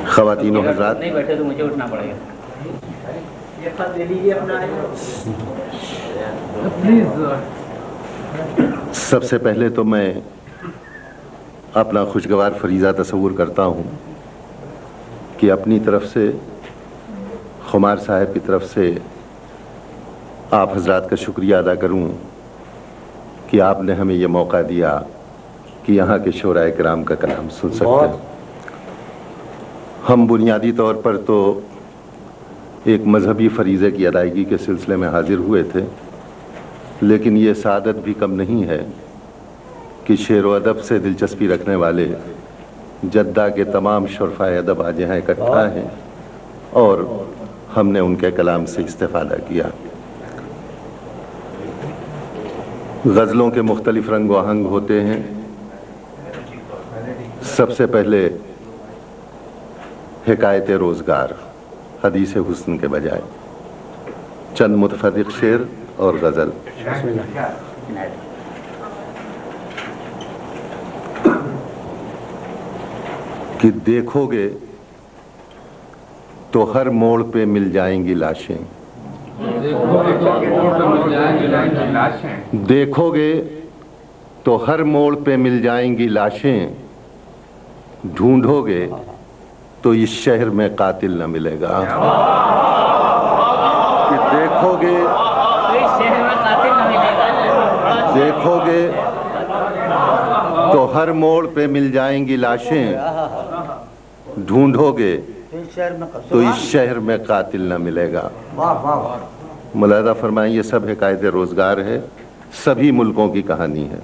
خواتین و حضرات، نہیں بیٹھے تو مجھے اٹھنا پڑے گا. سب سے پہلے تو میں اپنا خوشگوار فریضہ تصور کرتا ہوں کہ اپنی طرف سے، خمار صاحب کی طرف سے آپ حضرات کا شکریہ ادا کروں کہ آپ نے ہمیں یہ موقع دیا کہ یہاں کے شعراء کرام کا کلام سن سکتے ہیں. ہم بنیادی طور پر تو ایک مذہبی فریضے کی ادائیگی کے سلسلے میں حاضر ہوئے تھے، لیکن یہ سعادت بھی کم نہیں ہے کہ شعر و ادب سے دلچسپی رکھنے والے جدہ کے تمام شرفائے ادب آج یہاں اکٹھا ہیں اور ہم نے ان کے کلام سے استفادہ کیا. غزلوں کے مختلف رنگ و آہنگ ہوتے ہیں. سب سے پہلے حکایت روزگار، حدیث حسن کے بجائے چند متفرق شعر اور غزل. کہ دیکھو گے تو ہر موڑ پہ مل جائیں گی لاشیں، دیکھو گے تو ہر موڑ پہ مل جائیں گی لاشیں، ڈھونڈو گے تو اس شہر میں قاتل نہ ملے گا. کہ دیکھو گے دیکھو گے تو ہر موڑ پہ مل جائیں گی لاشیں، ڈھونڈو گے تو اس شہر میں قاتل نہ ملے گا. ملاحظہ فرمائیں یہ سب حکایت روزگار ہے، سبھی ملکوں کی کہانی ہے.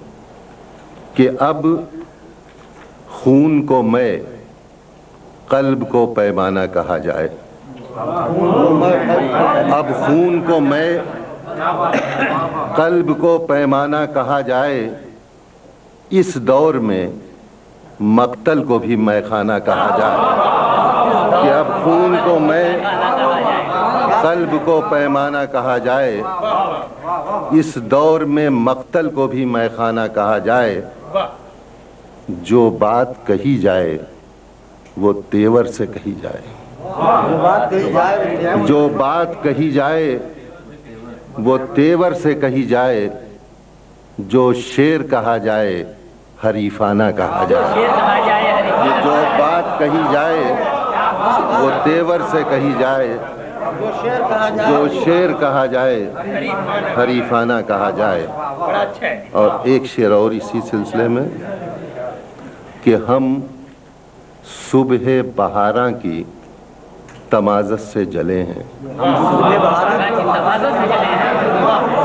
کہ اب خون کو میں قلب کو پیمانہ کہا جائے، اب خون کو میں قلب کو پیمانہ کہا جائے، اس دور میں مقتل کو بھی میں خانہ کہا جائے. کہ اب خون کو میں قلب کو پیمانہ کہا جائے، اس دور میں مقتل کو بھی میں خانہ کہا جائے. جو بات کہی جائے وہ تیور سے کہی جائے، جو بات کہی جائے وہ تیور سے کہی جائے، جو شعر کہا جائے حریفانہ کہا جائے. جو بات کہی جائے وہ تیور سے کہی جائے، جو شعر کہا جائے حریفانہ کہا جائے. اور ایک شعر اور اسی سلسلے میں کہ ہم صبح بہاراں کی تمازت سے جلے ہیں،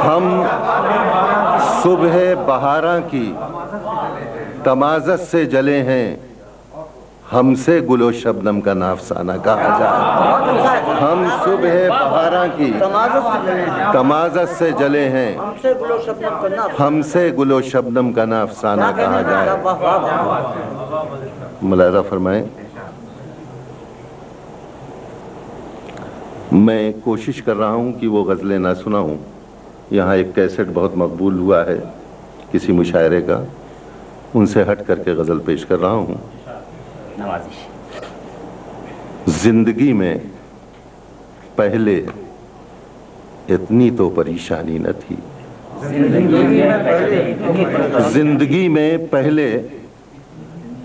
ہم صبح بہاراں کی تمازت سے جلے ہیں، ہم سے گل و شبنم کا نافسانہ کہا جائے. ہم صبح بہاراں کی تمازت سے جلے ہیں، ہم سے گل و شبنم کا نافسانہ کہا جائے. ملاحظہ فرمائیں میں کوشش کر رہا ہوں کہ وہ غزلیں نہ سناؤں. یہاں ایک کیسٹ بہت مقبول ہوا ہے کسی مشاعرے کا، ان سے ہٹ کر کے غزل پیش کر رہا ہوں. زندگی میں پہلے اتنی تو پریشانی نہ تھی، زندگی میں پہلے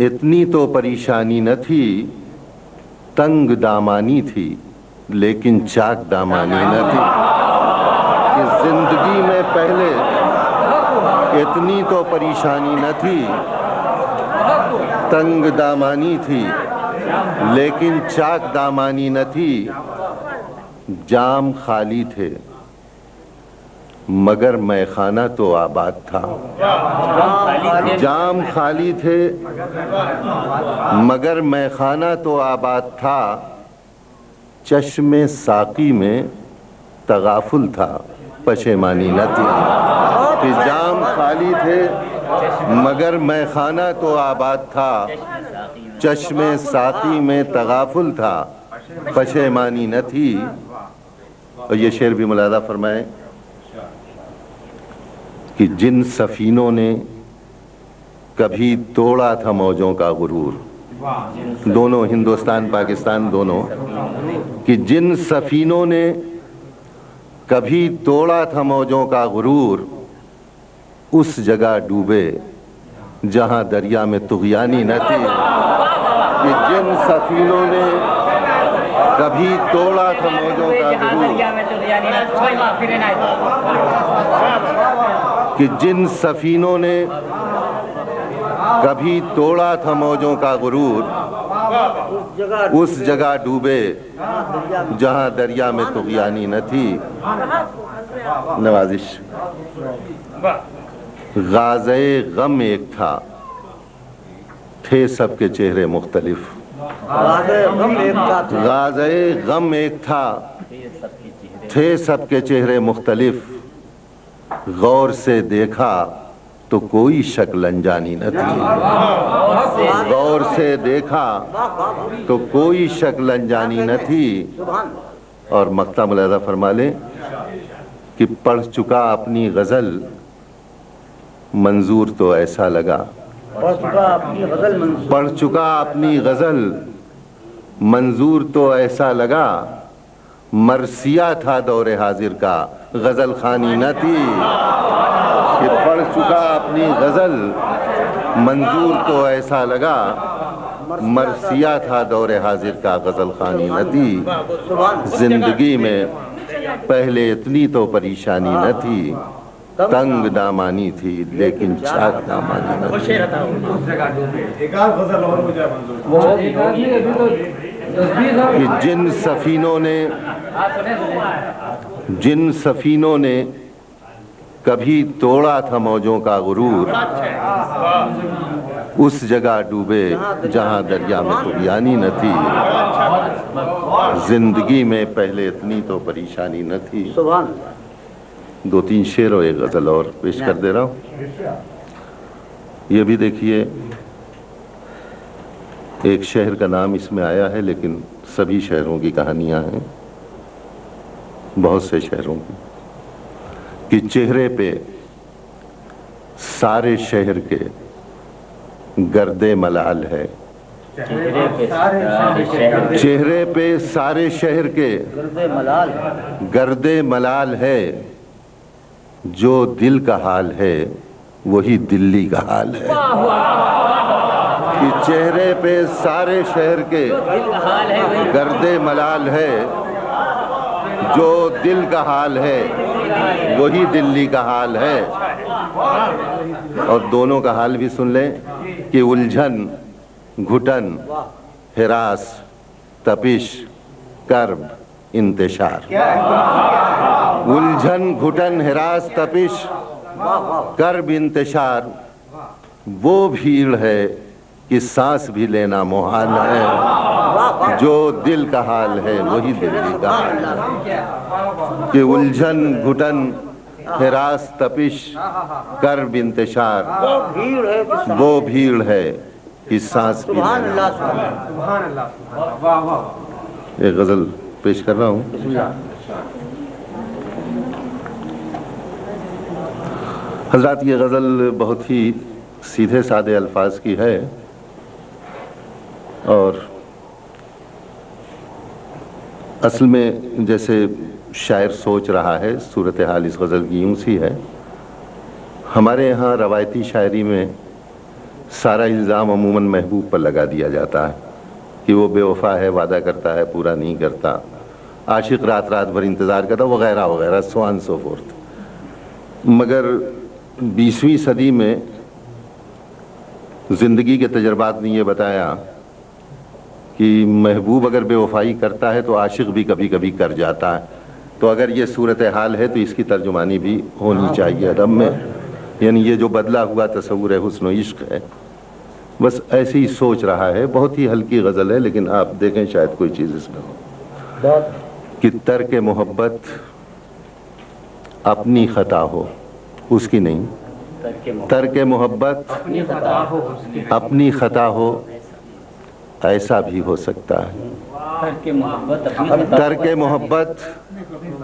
اتنی تو پریشانی نہ تھی، تنگ دامانی تھی لیکن چاک دامانی نہ تھی. کہ زندگی میں پہلے اتنی تو پریشانی نہ تھی، تنگ دامانی تھی لیکن چاک دامانی نہ تھی. جام خالی تھے مگر میخانہ تو آباد تھا، جام خالی تھے مگر میخانہ تو آباد تھا. چشم ساقی میں تغافل تھا پشیمانی نہ تھی. کہ جام خالی تھے مگر میخانہ تو آباد تھا، چشم ساقی میں تغافل تھا پشیمانی نہ تھی. اور یہ شعر بھی ملاحظہ فرمائیں کہ جن سفینوں نے کبھی توڑا تھا موجوں کا غرور، دونوں ہندوستان پاکستان دونوں، کہ جن سفینوں نے کبھی توڑا تھا موجوں کا غرور، اس جگہ ڈوبے جہاں دریا میں طغیانی نہ تھی۔ کہ جن سفینوں نے کبھی توڑا تھا موجوں کا غرور، کہ جن سفینوں نے کبھی توڑا تھا موجوں کا غرور، اس جگہ ڈوبے جہاں دریا میں طغیانی نہ تھی۔ نوازش۔ غازۂ غم ایک تھا، تھے سب کے چہرے مختلف۔ غازۂ غم ایک تھا، تھے سب کے چہرے مختلف، غور سے دیکھا تو کوئی شکل انجانی نہ تھی۔ غور سے دیکھا تو کوئی شکل انجانی نہ تھی۔ اور مقطع ملاحظہ فرما لیں کہ پڑھ چکا اپنی غزل منظور تو ایسا لگا، پڑھ چکا اپنی غزل منظور تو ایسا لگا، مرثیہ تھا دور حاضر کا غزل خوانی نہ تھی۔ کہ پڑھ چکا اپنی غزل منظور تو ایسا لگا، مرثیہ تھا دور حاضر کا غزل خوانی نہ تھی۔ زندگی میں پہلے اتنی تو پریشانی نہ تھی، تنگ دامانی تھی لیکن چاک دامانی نہ تھی۔ کہ جن سفینوں نے کبھی توڑا تھا موجوں کا غرور، اس جگہ ڈوبے جہاں دریا میں طغیانی نہ تھی۔ زندگی میں پہلے اتنی تو پریشانی نہ تھی۔ دو تین شعر اور ایک غزل اور پیش کر دے رہا ہوں۔ یہ بھی دیکھیے، ایک شہر کا نام اس میں آیا ہے لیکن سبھی شہروں کی کہانیاں ہیں، بہت سے شہروں کی۔ کہ چہرے پہ سارے شہر کے گرد ملال ہے، چہرے پہ سارے شہر کے گرد ملال ہے، جو دل کا حال ہے وہی دلی کا حال ہے۔ کہ چہرے پہ سارے شہر کے گرد ملال ہے، جو دل کا حال ہے وہی دلی کا حال ہے۔ اور دونوں کا حال بھی سن لیں کہ الجھن، گھٹن، ہراس، تپش، کرب، انتشار۔ الجھن، گھٹن، ہراس، تپش، کرب، انتشار، وہ بھیڑ ہے کہ سانس بھی لینا محال ہے، جو دل کا حال ہے وہی دلی کا حال ہے۔ کہ الجھن، گھٹن، ہراس، تپش، کرب، انتشار، وہ بھیڑ ہے کہ سانس بھی لینا۔ ایک غزل پیش کر رہا ہوں۔ حضرات، یہ غزل بہت ہی سیدھے سادے الفاظ کی ہے، اور اصل میں جیسے شاعر سوچ رہا ہے، صورتحال اس غزل کی یوں سی ہے۔ ہمارے یہاں روایتی شاعری میں سارا الزام عموماً محبوب پر لگا دیا جاتا ہے کہ وہ بے وفا ہے، وعدہ کرتا ہے پورا نہیں کرتا، عاشق رات رات بھر انتظار کرتا، وغیرہ وغیرہ، سو آن سو فورتھ۔ مگر 20ویں صدی میں زندگی کے تجربات نے یہ بتایا کہ محبوب اگر بے وفائی کرتا ہے تو عاشق بھی کبھی کبھی کر جاتا ہے۔ تو اگر یہ صورتحال ہے تو اس کی ترجمانی بھی ہونی چاہیے ادب میں، یعنی یہ جو بدلا ہوا تصور حسن و عشق ہے، بس ایسے ہی سوچ رہا ہے۔ بہت ہی ہلکی غزل ہے لیکن آپ دیکھیں شاید کوئی چیز اس میں ہو۔ کہ ترک محبت اپنی خطا ہو، اس کی نہیں، ترک محبت اپنی خطا ہو، ایسا بھی ہو سکتا ہے۔ ترک محبت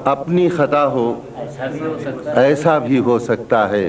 اپنی خطا ہو، ایسا بھی ہو سکتا ہے۔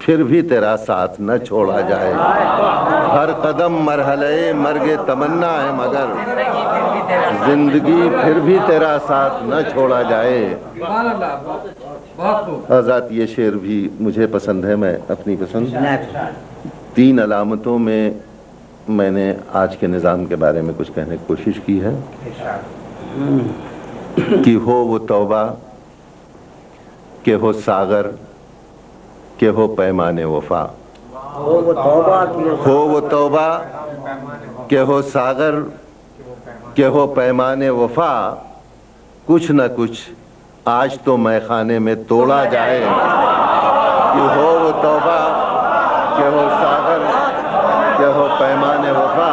پھر بھی تیرا ساتھ نہ چھوڑا جائے، ہر قدم مرحلے مرگ تمنا ہے مگر زندگی پھر بھی تیرا ساتھ نہ چھوڑا جائے۔ آزاد یہ شعر بھی مجھے پسند ہے، میں اپنی پسند 3 علامتوں میں نے آج کے نظام کے بارے میں کچھ کہنے کی کوشش کی ہے کہ ہو وہ توبہ کہ ہو ساغر کہ ہو پیمان وفا، ہو وہ توبہ کہ ہو ساغر کہ ہو پیمان وفا، کچھ نہ کچھ آج تو میں خانے میں توڑا جائے، کہ ہو وہ توبہ کہ ہو ساغر کہ ہو پیمان وفا،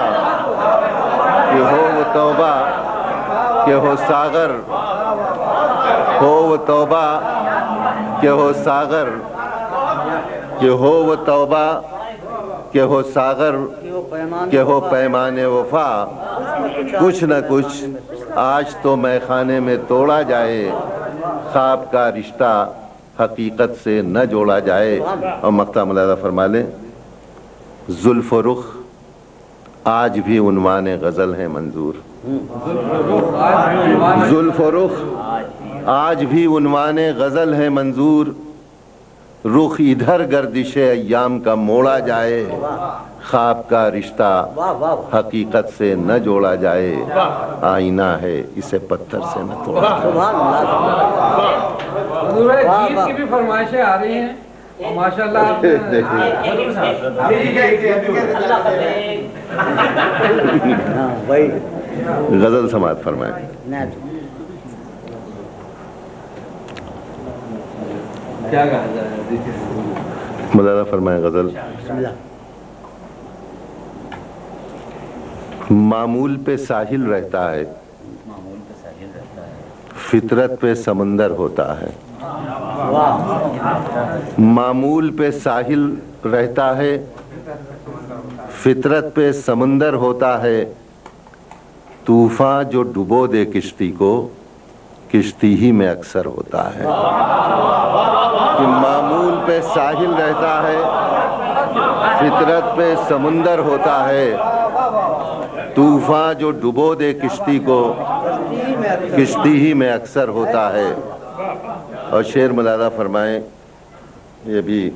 کہ ہو وہ توبہ کہ ہو ساغر، ہو وہ توبہ کہ ہو ساغر، کہ ہو وہ توبہ کہ ہو ساغر کہ ہو پیمان وفا، کچھ نہ کچھ آج تو میں خانے میں توڑا جائے، خواب کا رشتہ حقیقت سے نہ جوڑا جائے۔ اور مقطع ملاحظہ فرما لیں، زلف و رخ آج بھی عنوان غزل ہے منظور، زلف و رخ آج بھی عنوان غزل ہے منظور، رخ ادھر گردش ایام کا موڑا جائے، خواب کا رشتہ حقیقت سے نہ جوڑا جائے، آئینہ ہے اسے پتھر سے نہ توڑا جائے۔ حضور گیت کی بھی فرمائشیں آ رہی ہیں اور ماشاءاللہ آپ غزل سماعت فرمائیں۔ کیا کہا جائے؟ ملاحظہ فرمائیں غزل۔ معمول پہ ساحل رہتا ہے، فطرت پہ سمندر ہوتا ہے، معمول پہ ساحل رہتا ہے، فطرت پہ سمندر ہوتا ہے، طوفان جو ڈبو دے کشتی کو کشتی ہی میں اکثر ہوتا ہے۔ کہ معمول پہ ساحل رہتا ہے، فطرت پہ سمندر ہوتا ہے، طوفان جو ڈبو دے کشتی کو کشتی ہی میں اکثر ہوتا ہے۔ اور شعر ملاحظہ فرمائیں، یہ بھی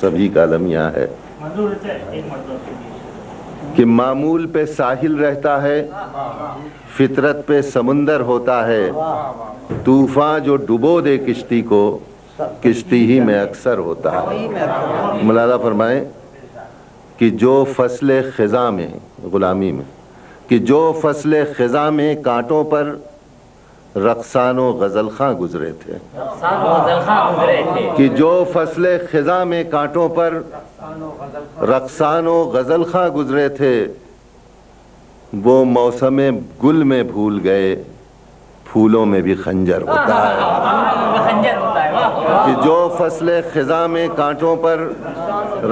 سبھی کا المیہ ہے کہ معمول پہ ساحل رہتا ہے، فطرت پہ سمندر ہوتا ہے، طوفان جو ڈبو دے کشتی کو کشتی ہی میں اکثر ہوتا ہے۔ ملاحظہ فرمائیں کہ جو فصل خزاں میں غلامی میں کہ جو فصل خزاں میں کانٹوں پر رقصان و غزل خاں گزرے تھے، کہ جو فصل خزاں میں کانٹوں پر رقصان و غزل خاں گزرے تھے، وہ موسم گل میں بھول گئے پھولوں میں بھی خنجر ہوتا ہے۔ کہ جو فصل خزاں میں کانٹوں پر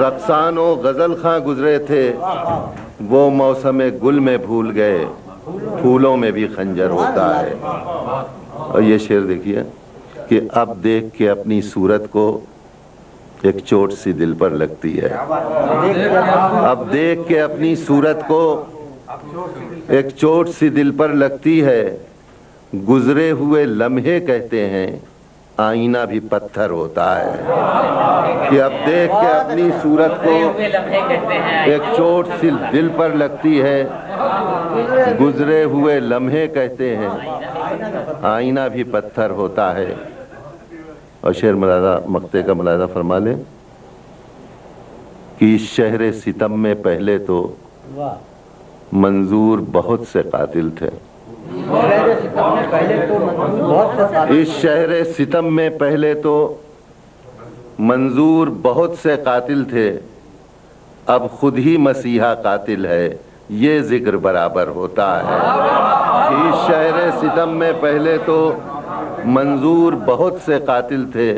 رقصان و غزل خاں گزرے تھے، وہ موسم گل میں بھول گئے پھولوں میں بھی خنجر ہوتا ہے۔ اور یہ شعر دیکھیے کہ اب دیکھ کے اپنی صورت کو ایک چوٹ سی دل پر لگتی ہے، اب دیکھ کے اپنی صورت کو ایک چوٹ سی دل پر لگتی ہے، گزرے ہوئے لمحے کہتے ہیں آئینہ بھی پتھر ہوتا ہے۔ کہ اب دیکھ کے اپنی صورت کو ایک چوٹ سی دل پر لگتی ہے، گزرے ہوئے لمحے کہتے ہیں آئینہ بھی پتھر ہوتا ہے۔ اور شعر ملاحظہ مقطع کا ملاحظہ فرما لیں کہ اس شہر ستم میں پہلے تو منظور بہت سے قاتل تھے، اس شہر ستم میں پہلے تو منظور بہت سے قاتل تھے، اب خود ہی مسیحا قاتل ہے یہ ذکر برابر ہوتا ہے۔ کہ اس شہر ستم میں پہلے تو منظور بہت سے قاتل تھے،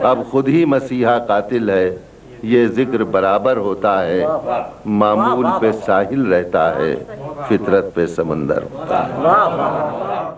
اب خود ہی مسیحا قاتل ہے یہ ذکر برابر ہوتا ہے، معمول پہ ساحل رہتا ہے، فطرت پہ سمندر ہوتا ہے۔